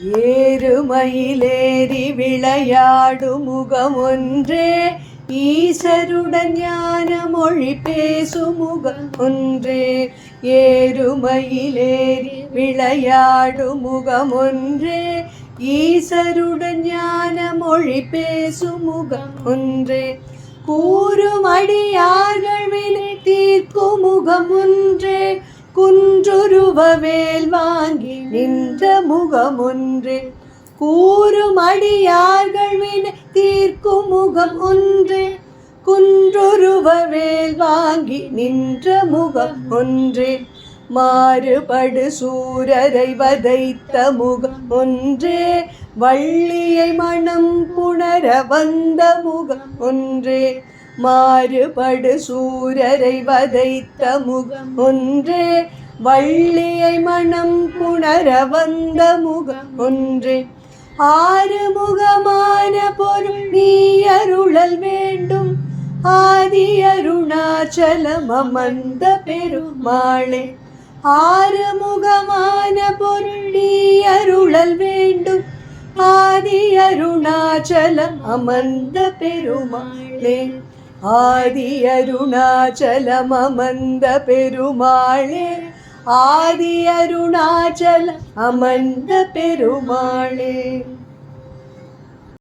ஏறுமயிலேறி விளையாடும் முகம் ஒன்றே, ஈசருடன் ஞான மொழி பேசும் முகம் ஒன்றே. ஏறுமயிலேறி விளையாடும் முகம் ஒன்றே, ஈசருடன் ஞான மொழி பேசும் முகம் ஒன்றே. கூறும் அடியார்கள் வினை தீர்க்கும் முகம் ஒன்றே, குன்றுருவ வேல் வாங்கி நின்ற முகம் ஒன்றே. கூறும் அடியார்கள் வினை தீர்க்கும் முகம் ஒன்றே, குன்றுருவ வேல் வாங்கி நின்ற முகம் ஒன்றே. மாறுபடு சூரரை வதைத்த முகம் ஒன்றே, வள்ளியை மனம் புணர வந்த முகம் ஒன்றே. மாறுபடு சூரரை வதைத்த முகம் ஒன்றே, வள்ளியை மனம் புணர வந்த முகம் ஒன்றே. ஆறுமுகமான பொருள் நீ அருளல் வேண்டும், ஆதி அருணாச்சலம் அமர்ந்த பெருமாளே. ஆறுமுகமான பொருள் நீ அருளல் வேண்டும், ஆதி அருணாச்சலம் அமர்ந்த பெருமாளே. ஆதி அருணாச்சலம் அமர்ந்த பெருமாளே, ஆதி அருணாச்சலம் அமர்ந்த பெருமாளே.